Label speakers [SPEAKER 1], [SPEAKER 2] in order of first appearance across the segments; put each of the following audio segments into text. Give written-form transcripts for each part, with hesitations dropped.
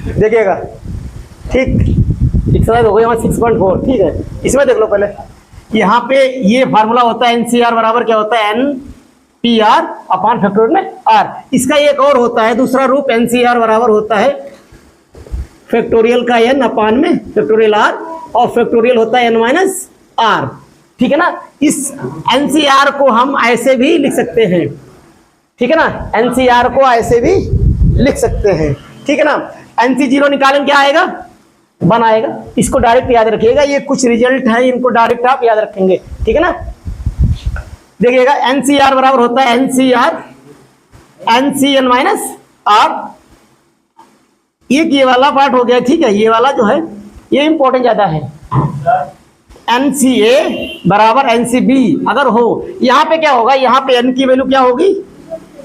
[SPEAKER 1] देखिएगा, ठीक, एक्सरसाइज हो गई हमारा 6.4। ठीक है, इसमें देख लो पहले, यहाँ पे ये फार्मूला होता है एनसीआर बराबर क्या होता है, n P r upon factorial में आर। इसका एक और होता है दूसरा रूप, एनसीआर बराबर होता है फैक्टोरियल का एन अपान में फैक्टोरियल आर, और फैक्टोरियल होता है एन माइनस आर। ठीक है ना, इस एनसीआर को हम ऐसे भी लिख सकते हैं, ठीक है ना, एनसीआर को ऐसे भी लिख सकते हैं। ठीक है ना, एनसी जीरो निकालें क्या आएगा, 1 आएगा। इसको डायरेक्ट याद रखिएगा, ये कुछ रिजल्ट है इनको डायरेक्ट आप याद रखेंगे। ठीक है ना, देखिएगा एनसीआर बराबर होता है एनसीआर एनसीएन माइनस आर। ये वाला पार्ट हो गया। ठीक है, ये वाला जो है ये इंपॉर्टेंट ज्यादा है। एनसीए बराबर एनसीबी अगर हो, यहाँ पे क्या होगा, यहाँ पे एन की वैल्यू क्या होगी,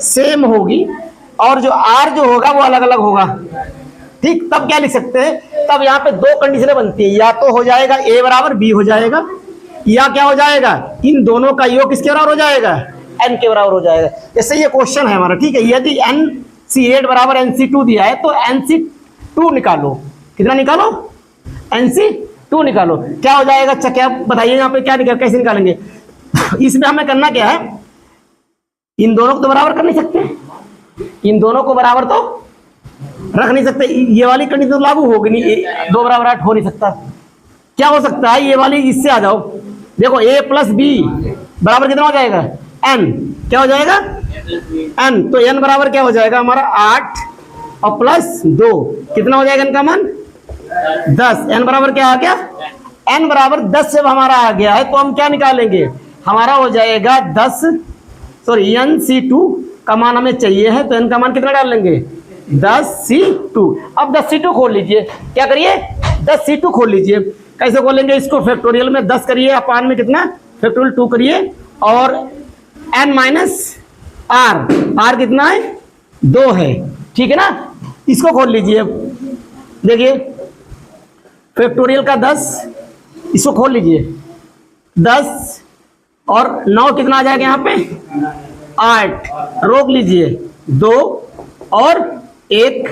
[SPEAKER 1] सेम होगी, और जो आर जो होगा वो अलग अलग होगा। ठीक, तब क्या लिख सकते हैं, तब यहाँ पे 2 कंडीशनें बनती है, या तो हो जाएगा ए बराबर बी हो जाएगा, या क्या हो जाएगा, इन दोनों का योग किसके बराबर हो जाएगा, एन के बराबर हो जाएगा। जैसे ये क्वेश्चन है हमारा। ठीक है, यदि NC8 बराबर NC2 दिया है तो NC2 निकालो। कितना निकालो, NC2 निकालो। क्या हो जाएगा, अच्छा क्या बताइए यहाँ पे क्या निकाल, कैसे निकालेंगे। इसमें हमें करना क्या है, इन दोनों को तो बराबर कर नहीं सकते, इन दोनों को बराबर तो रख नहीं सकते। ये वाली कंडीशन तो लागू होगी नहीं, 2 बराबर 8 हो नहीं सकता। क्या हो सकता है, ये वाली इससे आ जाओ, देखो a प्लस बी बराबर कितना हो जाएगा, n। क्या हो जाएगा, n। तो n बराबर क्या हो जाएगा हमारा 8 और प्लस 2 कितना हो जाएगा, n का मान 10। n बराबर क्या आ गया, n बराबर 10 जब हमारा आ गया है तो हम क्या निकालेंगे, हमारा हो जाएगा 10, सॉरी NC2 का मान हमें चाहिए है, तो n का मान कितना डाल लेंगे, 10C2। अब 10C2 खोल लीजिए, क्या करिए, 10C2 खोल लीजिए। कैसे खोलेंगे इसको, फैक्टोरियल में 10 करिए, अपान में कितना, फैक्टोरियल 2 करिए, और n माइनस आर, आर कितना है, 2 है। ठीक है ना, इसको खोल लीजिए, देखिए फैक्टोरियल का 10, इसको खोल लीजिए, 10 और 9 कितना आ जाएगा यहाँ पे, 8, रोक लीजिए, 2 और 1,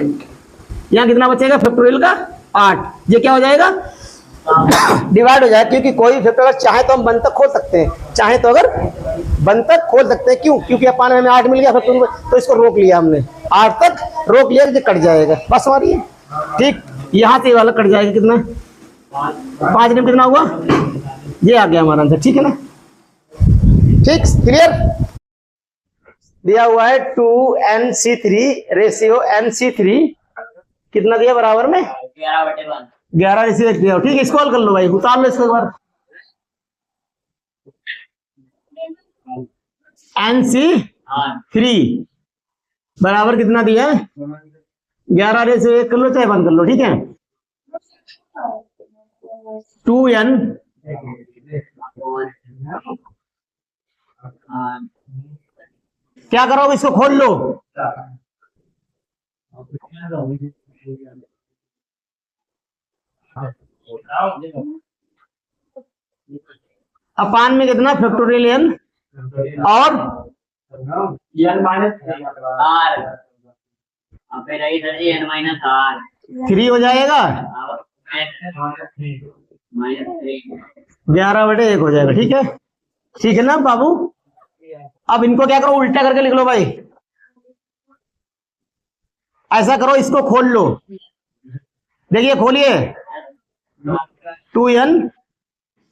[SPEAKER 1] यहाँ कितना बचेगा फैक्टोरियल का 8। ये क्या हो जाएगा, डिवाइड हो जाएगा, क्योंकि कोई फैक्टोरियल चाहे तो हम 1 तक खोल सकते हैं, चाहे तो अगर 1 तक खोल सकते हैं। क्यों, क्योंकि अपन हमें 8 मिल गया फैक्टोरियल, तो इसको रोक लिया हमने, 8 तक रोक लिया, ये कट जाएगा बस हमारी। ठीक, यहाँ से वाला कट जाएगा, कितना 5 में कितना हुआ, ये आ गया हमारा आंसर। ठीक है ना, ठीक, क्लियर। दिया हुआ है 2NC3 रेशियो NC3 कितना दिया बराबर में 11 रेशियो दिया। ठीक है, इसको हल कर लो भाई, उतार लो इसको एक बार। NC3 बराबर कितना दिया है, 11 रेशियो 1 कर लो, चाहे 1 कर लो। ठीक है, 2N क्या करो, इसको खोल लो, अपान में कितना फैक्टोरियल n और n माइनस आर, फिर n माइनस आर 3 हो जाएगा, 11/1 हो जाएगा। ठीक है, ठीक है ना बाबू। अब इनको क्या करो, उल्टा करके लिख लो भाई, ऐसा करो, इसको खोल लो, देखिए खोलिए, 2n,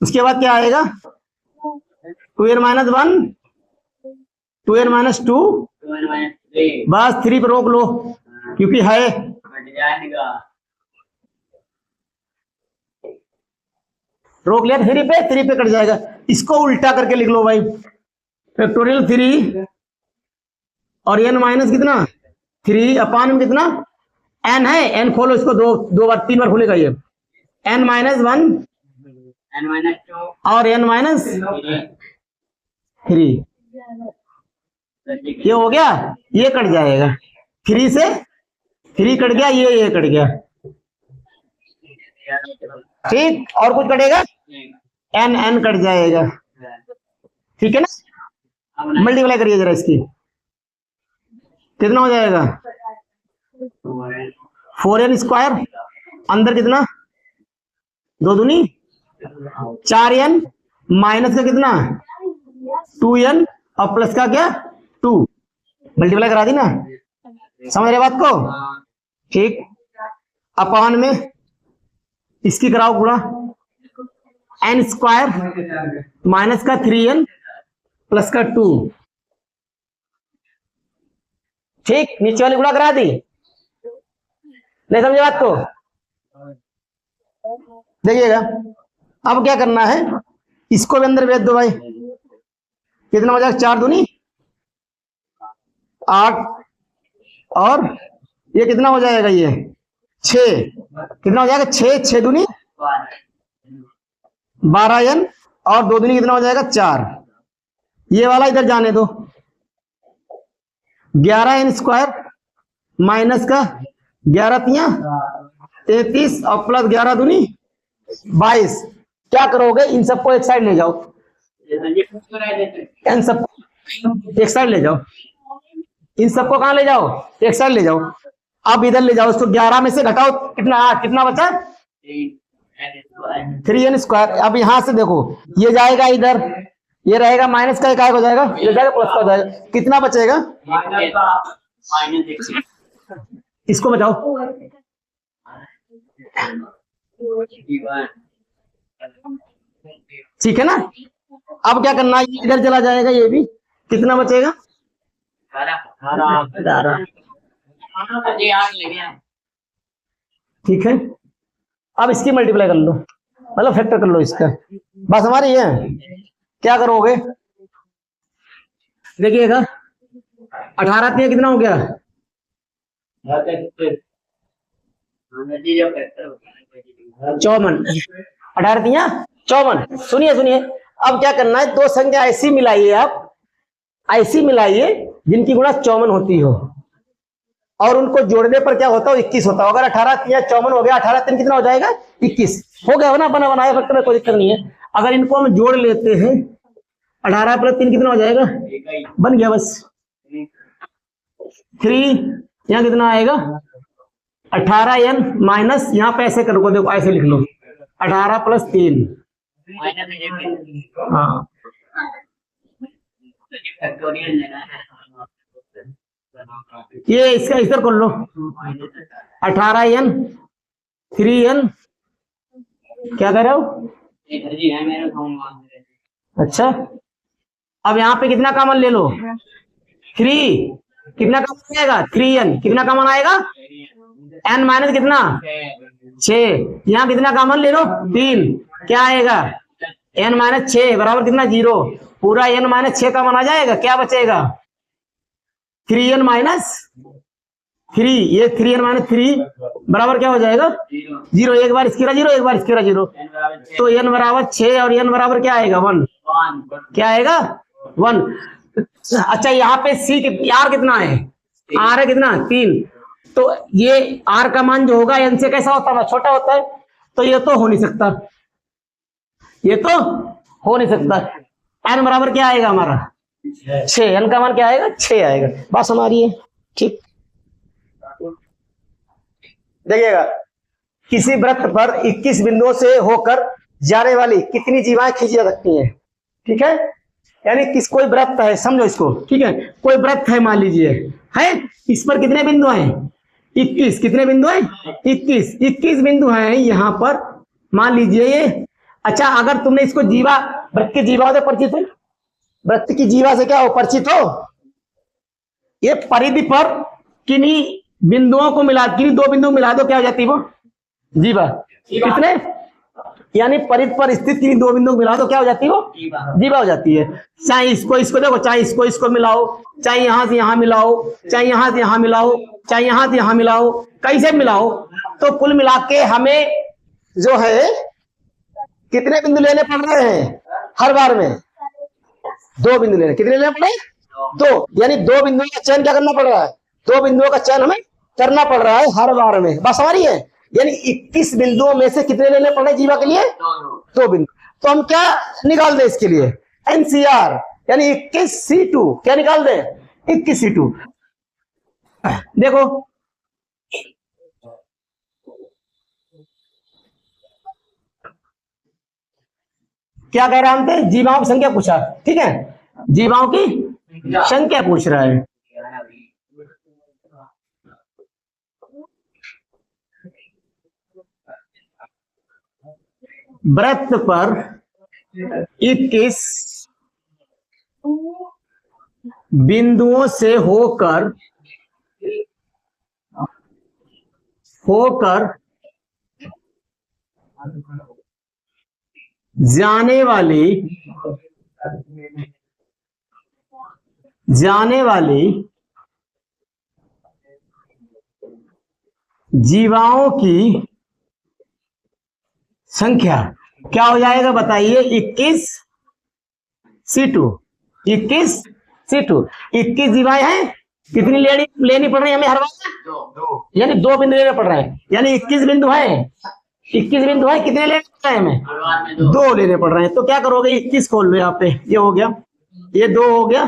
[SPEAKER 1] उसके बाद क्या आएगा, 2n माइनस 1, 2n माइनस 2, बस 3 पे रोक लो, क्योंकि है, रोक लिया 3 पे कट जाएगा। इसको उल्टा करके लिख लो भाई, फैक्टोरियल 3 और n माइनस कितना 3 अपान में कितना n है, n खोलो इसको, 3 बार खोलेगा ये, n माइनस 1, n माइनस 2 और n माइनस 3, ये हो गया, ये कट जाएगा, 3 से 3 कट गया, ये कट गया। ठीक, और कुछ कटेगा, n कट जाएगा। ठीक है ना, मल्टीप्लाई करिए जरा इसकी, कितना हो जाएगा, 4n स्क्वायर, अंदर कितना 2 दूनी 4n, माइनस का कितना 2n और प्लस का क्या 2, मल्टीप्लाई करा दी ना, समझ रहे बात को? ठीक, अपॉन में इसकी कराओ गुणा, n स्क्वायर माइनस का 3n प्लस का 2, ठीक, नीचे वाली गुणा करा दी, नहीं समझे बात को? देखिएगा अब क्या करना है, इसको भी अंदर भेज दो भाई, कितना हो जाएगा 4 दूनी 8 और ये कितना हो जाएगा ये 6, कितना हो जाएगा 6 दूनी 12n और 2 दूनी कितना हो जाएगा 4, ये वाला इधर जाने दो, 11n स्क्वायर माइनस का 11 तिया 33 और प्लस 11 दूनी 22, क्या करोगे इन सबको एक साइड ले जाओ, इन सबको एक साइड ले जाओ, इन सबको कहां ले जाओ एक साइड ले जाओ, अब इधर ले जाओ, इसको 11 में से घटाओ कितना 8, कितना बचा 3n स्क्वायर, अब यहां से देखो ये जाएगा इधर, ये रहेगा माइनस का, एक हो जाएगा, ये जाएगा प्लस का हो जाएगा, कितना बचेगा इसको बचाओ, ठीक है ना? अब क्या करना है, इधर चला जाएगा, ये भी कितना बचेगा 18, ठीक है, अब इसकी मल्टीप्लाई कर लो, मतलब फैक्टर कर लो इसका, बस हमारी है, क्या करोगे देखिएगा 18 में कितना हो गया 54, 18 दिया 54, सुनिए सुनिए, अब क्या करना है, दो संख्या ऐसी मिलाइए, आप ऐसी मिलाइए जिनकी गुणा 54 होती हो, और उनको जोड़ने पर क्या होता है 21 होता है, अगर 18 या 54 हो गया, 18 3 कितना हो जाएगा 21 हो गया, ना बना बनाया फैक्टर में कोई दिक्कत नहीं है, अगर इनको हम जोड़ लेते हैं 18 प्लस 3 कितना हो जाएगा, बन गया बस 3, यहाँ कितना आएगा 18n माइनस, यहाँ पे ऐसे करो, देखो ऐसे लिख लो 18 प्लस 3, हाँ ये इसका इधर कर लो 18n 3n, क्या कर रहे हो, अच्छा अब यहाँ पे कितना कॉमन ले लो 3, कितना कॉमन आएगा 3n, कितना कॉमन आएगा n माइनस कितना 6, यहाँ कितना कॉमन ले लो 3, क्या आएगा n माइनस 6 बराबर कितना 0, पूरा n माइनस 6 कॉमन आ जाएगा, क्या बचेगा 3n माइनस 3, ये 3n माइनस 3 बराबर क्या हो जाएगा 0, एक बार इसकी 0, एक बार इसकी 0, तो n बराबर 6 और n बराबर क्या आएगा 1, क्या आएगा 1, अच्छा यहाँ पे c r कितना है, r है कितना 3, तो ये r का मान जो होगा n से कैसा होता है छोटा होता है, तो ये तो हो नहीं सकता, ये तो हो नहीं सकता, n बराबर क्या आएगा हमारा 6, n का मान क्या आएगा 6 आएगा, बात हमारी है, ठीक। देखिएगा किसी वृत्त पर 21 बिंदुओं से होकर जाने वाली कितनी जीवाएं खींची जा सकती हैं, ठीक है, यानी कोई वृत्त है, समझो इसको, ठीक है, कोई वृत्त है मान लीजिए है, इस पर कितने बिंदु हैं 21, कितने बिंदु हैं 21 बिंदु हैं यहाँ पर मान लीजिए ये, अच्छा अगर तुमने इसको जीवा वृत्त की जीवा से परिचित हो, वृत्त की जीवा से क्या हो परिचित हो, ये परिधि पर किन्हीं बिंदुओं को मिला, किन्हीं दो बिंदु मिला दो, क्या हो जाती है वो जीवा, कितने, यानी परिधि पर स्थित किन्हीं दो बिंदु को मिला दो, क्या हो जाती है वो जीवा हो जाती है, चाहे इसको देखो, चाहे इसको मिलाओ, चाहे यहां से यहां मिलाओ, चाहे यहां से यहां मिलाओ, चाहे यहां से यहां मिलाओ, कैसे मिलाओ, तो कुल मिला के हमें जो है कितने बिंदु लेने पड़ रहे हैं हर बार में, 2 बिंदु लेने, कितने लेने पड़े 2, यानी 2 बिंदुओं का चयन क्या करना पड़ रहा है, 2 बिंदुओं का चयन हमें करना पड़ रहा है हर बार में, बस हमारी है, यानी 21 बिंदुओं में से कितने लेने पड़े जीवा के लिए 2 बिंदु, तो हम क्या निकाल दें इसके लिए एनसीआर, यानी 21c2, क्या निकाल दें 21c2, देखो क्या कह रहा है हमसे? जीवाओं की संख्या पूछा, ठीक है, जीवाओं की संख्या पूछ रहा है। वृत्त पर 21 बिंदुओं से होकर जाने वाली जीवाओं की संख्या क्या हो जाएगा बताइए? 21 C2, 21 C2, 21 जीवाएं हैं, कितनी लेनी पड़ रही है हमें हर बार? यानी 2 बिंदु लेने पड़ रहे हैं, यानी 21 बिंदु है, 21 बिंदु है, कितने लेने पड़ रहे हैं हमें? 2 लेने पड़ रहे हैं। तो क्या करोगे? 21 खोल लो, यहाँ पे ये हो गया, ये 2 हो गया,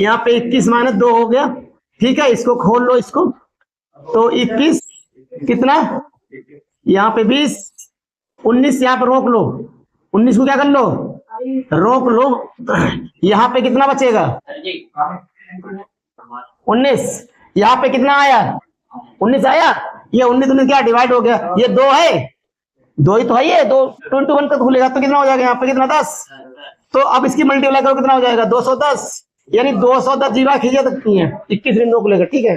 [SPEAKER 1] यहाँ पे 21 माइनस 2 हो गया, ठीक है, इसको खोल लो इसको, तो 21 कितना, यहाँ पे 20, 19 यहाँ पे रोक लो, 19 को क्या कर लो? रोक लो, यहाँ पे कितना बचेगा? 19, यहाँ पे कितना आया? 19 आया, ये 19 क्या डिवाइड हो गया, ये 2 है, 2 ही तो है, ये 2 21 तक खुलेगा तो कितना हो जाएगा? यहाँ पे कितना? 10। तो अब इसकी मल्टीप्लाई करो, कितना हो जाएगा? 210, यानी 210 जीवा खींचा सकती है 21 बिंदुओं को लेकर, ठीक है।